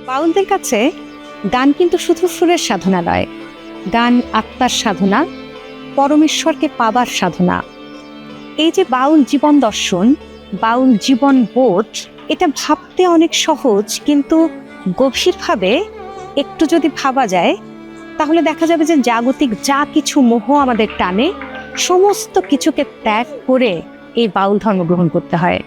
বাউলদের কাছে গান কিন্তু শুধু সুরের সাধনা নয়, গান আত্মার সাধনা, পরমেশ্বরকে পাবার সাধনা। এই যে বাউল জীবন দর্শন, বাউল জীবন বোধ, এটা ভাবতে অনেক সহজ, কিন্তু গভীরভাবে একটু যদি ভাবা যায় তাহলে দেখা যাবে যে জাগতিক যা কিছু মোহ আমাদের টানে, সমস্ত কিছুকে ত্যাগ করে এই বাউল ধর্ম গ্রহণ করতে হয়।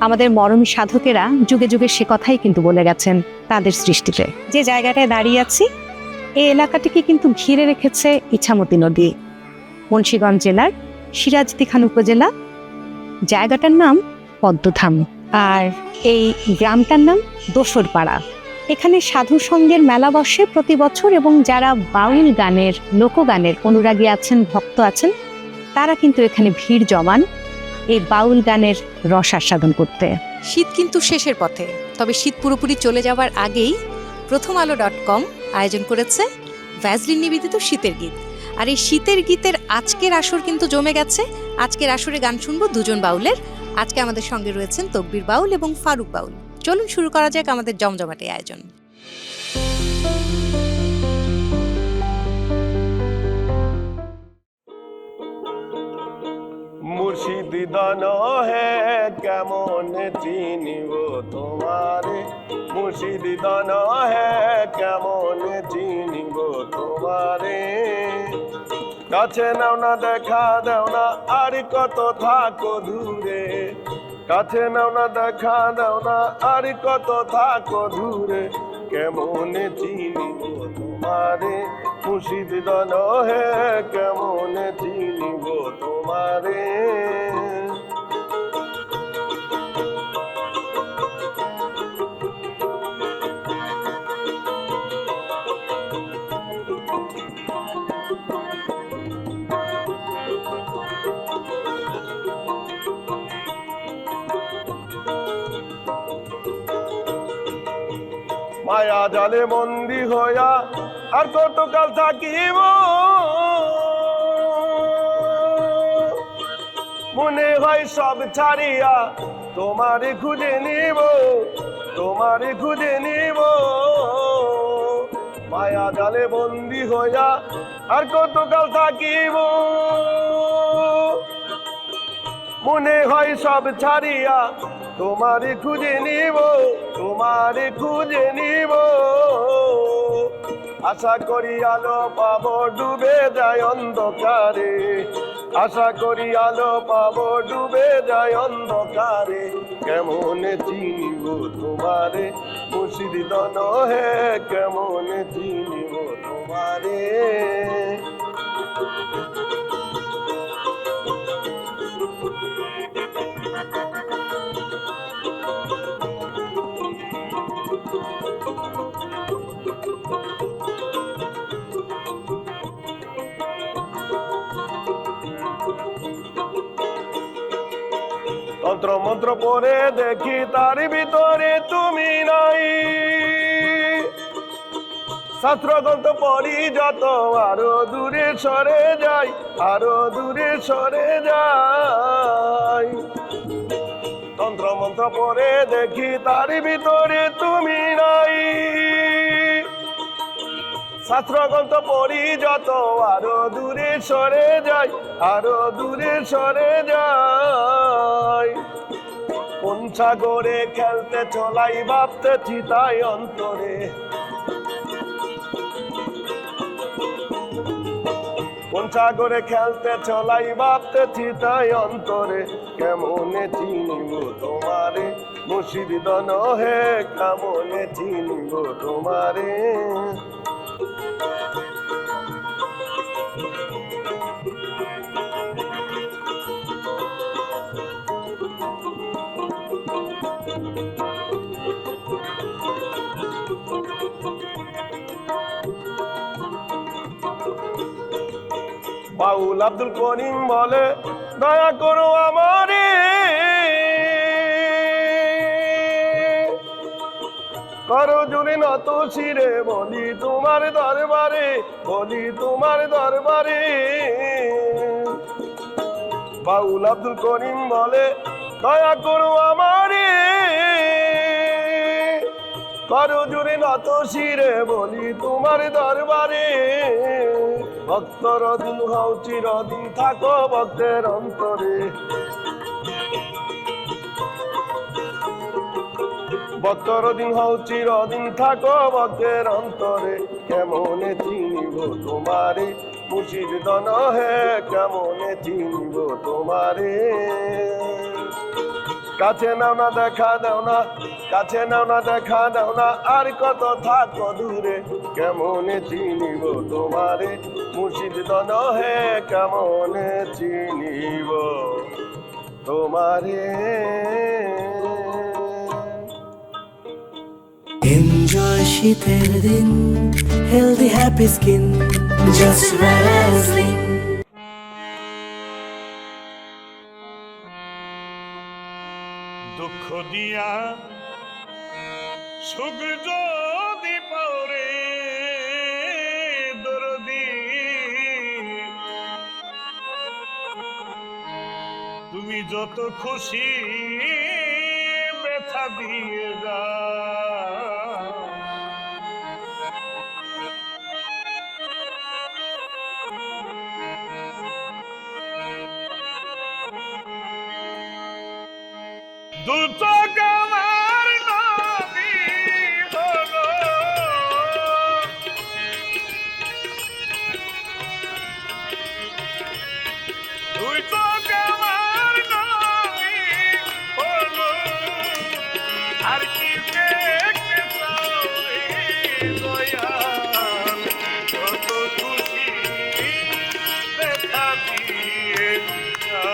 আমাদের মরমী সাধকেরা যুগে যুগে সে কথাই কিন্তু বলে গেছেন তাদের সৃষ্টিতে। যে জায়গাটায় দাঁড়িয়ে আছি, এই এলাকাটিকে কিন্তু ঘিরে রেখেছে ইছামতি নদী। মুন্সিগঞ্জ জেলার সিরাজদিখান উপজেলা, জায়গাটার নাম পদ্মধাম, আর এই গ্রামটার নাম দোসরপাড়া। এখানে সাধু সঙ্গের মেলা বসে প্রতি বছর, এবং যারা বাউল গানের, লোকগানের অনুরাগী আছেন, ভক্ত আছেন, তারা কিন্তু এখানে ভিড় জমান এই বাউল গানের রস আস্বাদন করতে। শীত কিন্তু শেষের পথে, তবে শীত পুরোপুরি চলে যাওয়ার আগেই প্রথমআলো.com আয়োজন করেছে ভ্যাজলিন নিবেদিত শীতের গীত। আর এই শীতের গীতের আজকের আসর কিন্তু জমে গেছে। আজকের আসরে গান শুনবো দুজন বাউলের। আজকে আমাদের সঙ্গে রয়েছেন তকবীর বাউল এবং ফারুক বাউল। চলুন শুরু করা যাক আমাদের জমজমাটে আয়োজন। মুর্শিদ দান হে কেমন চিনিব তোমারে, মুর্শিদ দান হে কেমন চিনিব তোমারে। কাছে নাও না, দেখা দাও না, আর কত থাকো দূরে। কাছে নাও না, দেখা দাও না, আর কত থাকো দূরে। কেমন চিনিব তোমারে, মুর্শিদ দান হে কেমন চিনিব তোমারে। মায়া জালে বন্দি হইয়া আর কতকাল থাকিব, মনে হয় সব ছাড়িয়া তোমারে খুঁজে নিব, তোমারে খুঁজে নিব। মায়া জালে বন্দি হইয়া আর কতকাল থাকিব, মনে হয় সব ছাড়িয়া তোমারে খুঁজে নিব, তোমারে খুঁজে নিব। আশা করি আলো পাবো, ডুবে যায় অন্ধকারে। আশা করি আলো পাবো, ডুবে যায় অন্ধকারে। কেমন চিনিব তোমারে, মুর্শিদ দান হে কেমন চিনিব তোমারে। তন্ত্র মন্ত্র পড়ে দেখি তার ভিতরে তুমি নাই। শাস্ত্র গ্রন্থ পড়ি যত, আরো দূরে সরে যাই, আরো দূরে সরে যাই। তন্ত্র মন্ত্র পড়ে দেখি তার ভিতরে তুমি নাই। শাস্ত্র গ্রন্থ পড়ি যত, আরো দূরে সরে যাই, আরো দূরে সরে যাই। কোন সাগরে খেলতে চলাই ভাবতেছি তাই অন্তরে। কোন সাগরে খেলতে চলাই ভাবতেছি তাই অন্তরে। কেমন চিনিব তোমারে, মুর্শিদ দান হে কেমন চিনিব তোমারে। বাউল আব্দুল করিম বলে, দয়া করো আমারে, করো জুড়ে নত শিরে, বলি তোমার দরবারে, বলি তোমার দরবারে। বাউল আব্দুল করিম বলে, দয়া করো আমারে, করো জুড়ে নত শিরে বলি তোমার দরবারে। ভক্তর দিন হও চিরদিন থাকো ভক্তের অন্তরে। ভক্তর দিন হও চিরদিন থাকো ভক্তের অন্তরে। কেমনে চিনিব তোমারে মুর্শিদ দন হে, কেমনে চিনিব তোমারে। কাছে নাও না দেখা দাও না, কাছে নাও না দেখা দাও না, আর কত থাকো দূরে। কেমনে চিনিব তোমারে মুর্শিদ দন হে, কেমনে চিনিব তোমারে। Enjoy শীতের দিন, healthy happy skin, just Vaseline. দুঃখ দিয়া সুখ যদি পাওরে দরদি, তুমি যত খুশি ব্যথা দিয়ে যা। দুটো গামার নদী হলো, দুটো গামার নদী হলো, আর কি দেখতে চাও রে দয়াল, যত খুশি ব্যথা দিয়ে যা।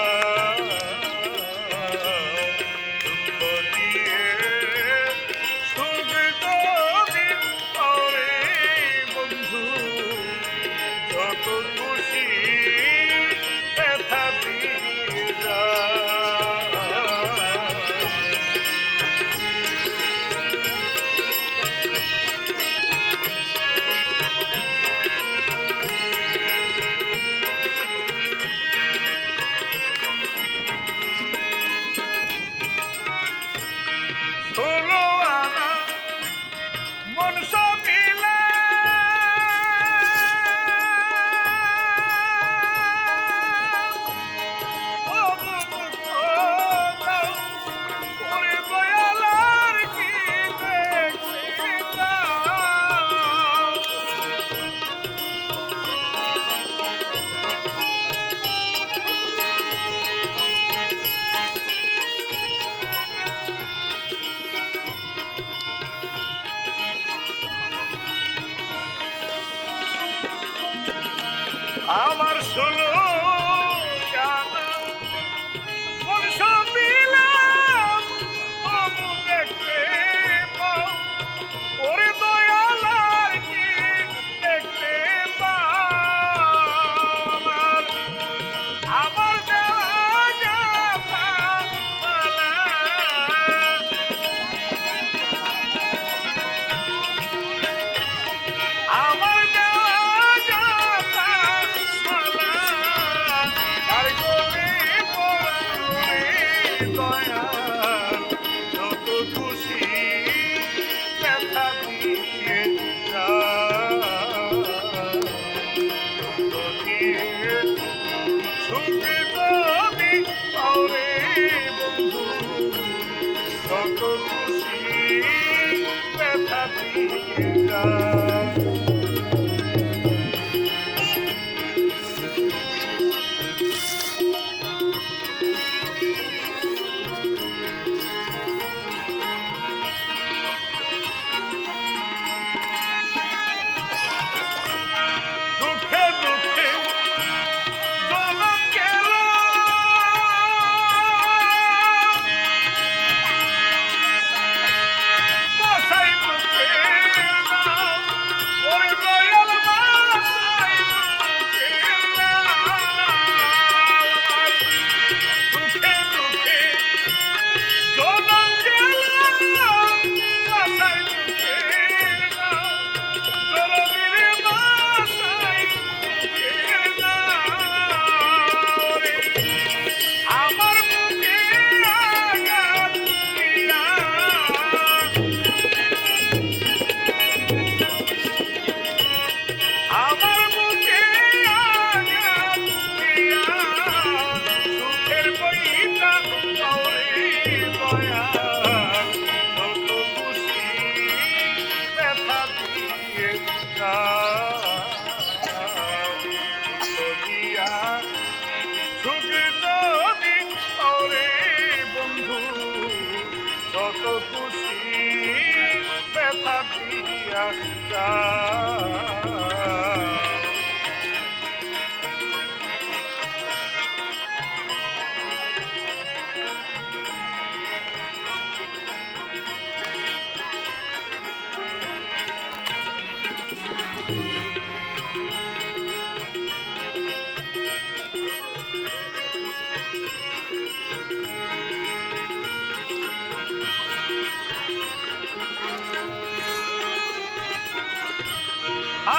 আমার ষোলো জানা মন সব দিলাম, তবু দেখতে পাও ওরে দয়াল, আর কি দেখতে পাও। আমার দেওয়া জামালা, আমার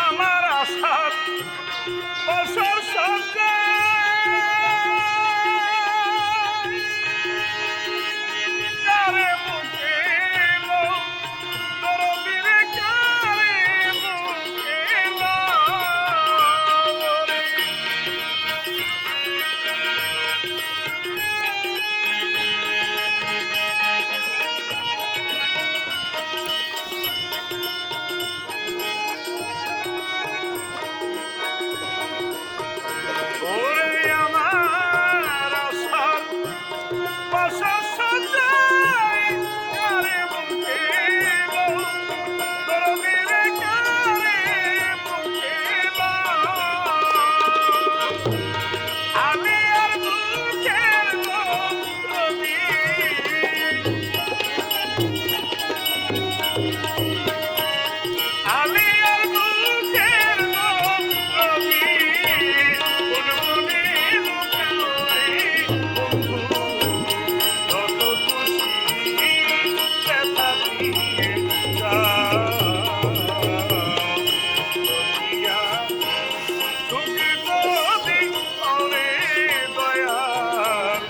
আমার আশার বছর সঞ্চয় কারে বুকে লো দরদিরে কারে বুকে লো ওরে আমার আশার বছর সঞ্চয় কারে বুকে লো দরদিরে কারে বুকে লো আমি আর বুকের রবি আমি আর বুকের রবি কোন মনে লুকাই বন্ধু যত খুশি ব্যথা দিয়ে যাও দুনিয়া তুমি যদি করে দয়াল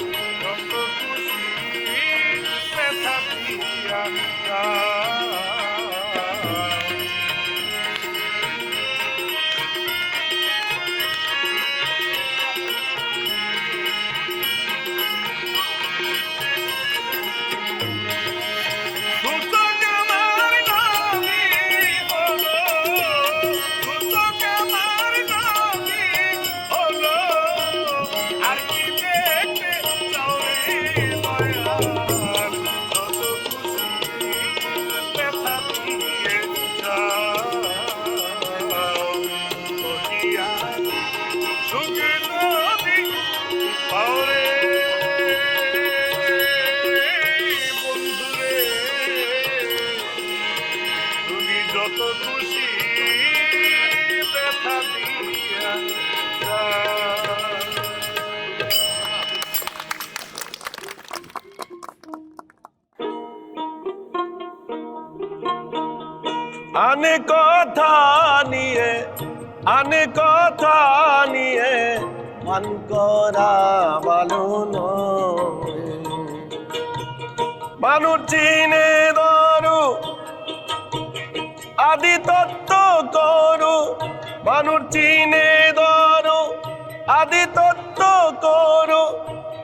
যত খুশি ব্যথা দিয়া যাও সূচক আমার নবী হলো সূচক আমার নবী হলো আর কি দেখতে চাও রে দয়াল যত খুশি ব্যথা দিয়ে যাও দুনিয়া সুখ নদী পাওরে বন্ধুরে তুমি যত খুশি ব্যথা দিয়া যাও। আনে কথা নিয়ে আনে কথা নিয়ে মান করা ভালো নয়। মানুষ চিনে ধরু আদি তত্ত্ব করু মানুষ চিনে ধরু আদি তত্ত্ব করু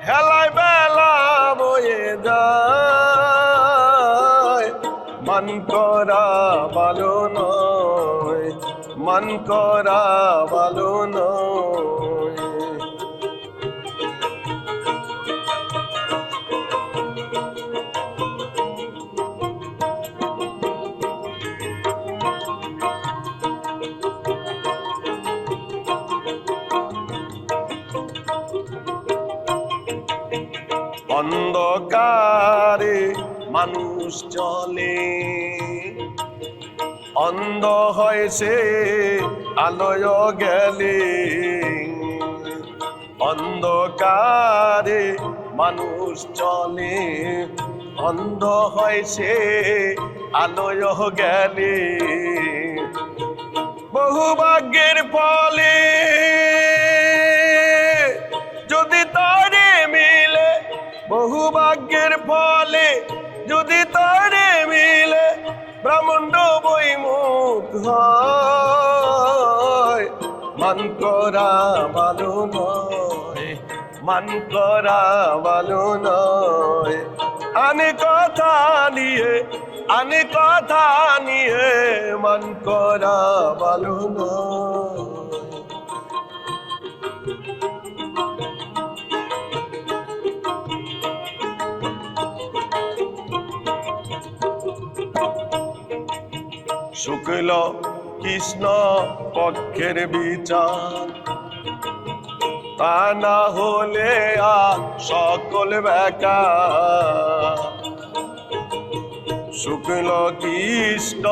হেলায় বেলা বয়ে যায়। মান করা ভালো নয় মান করা ভালো নয়। অন্ধকারে মানুষ চলে অন্ধ হয়েছে আলোয় গেলে। অন্ধকারে মানুষ চলে অন্ধ হয়েছে আলোয় গেলে। বহু ভাগ্যের ফলে যদি তরে মিলে বহু ভাগ্যের ফলে যদি তরে মিলে ব্রহ্মাণ্ড বৈমুখ হয়। মান করা ভালো নয় মান করা ভালো নয়। আনে কথা নিয়ে আনে কথা নিয়ে মান করা ভালো নয়। শুক্ল কৃষ্ণ পক্ষের বিচার, তা না হলে আর সকল বেকার। শুক্ল কৃষ্ণ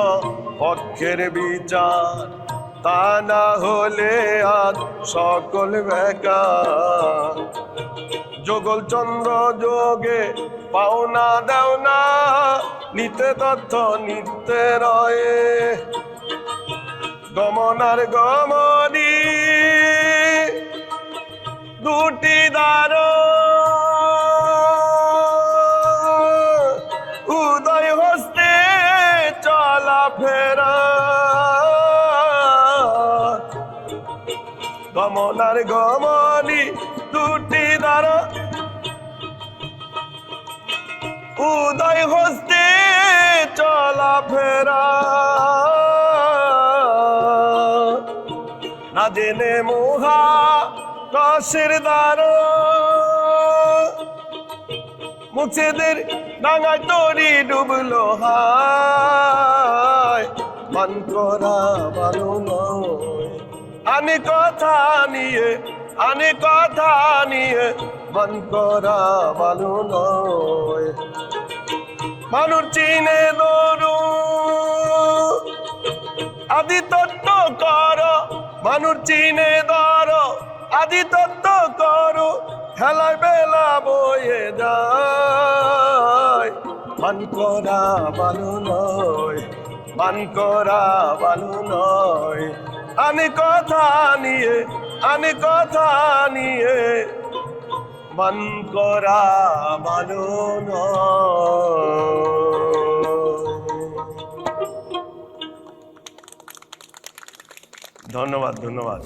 পক্ষের বিচার, তা না হলে আর সকল বেকার। যোগল চন্দ্র যোগে পাওনা দেওনা, নিতে তথ্য নিতে রয়ে। গমনার গমনি দুটি দ্বার, উদয় হস্তে চলা ফেরা। গমনার গমনি দুটি দ্বার, উদয় হস্তে চলা ফেরা। না জেনে মোহা কাশের দ্বার, মুছেদের ডাঙায় তরি ডুবলো হায়। মান করা ভালো নয়, আনে কথা নিয়ে, আনে কথা নিয়ে, মান করা ভালো নয়। মানুষ চিনে দরু আদি তত্ত্ব কর, মানুষ চিনে দর আদি তত্ত্ব কর। খেলায় বেলা বয়ে যায়, মান করা ভালো নয়, মান করা ভালো নয়। আনে কথা নিয়ে, আনে কথা নিয়ে, মান করা ভালো নয়। ধন্যবাদ, ধন্যবাদ।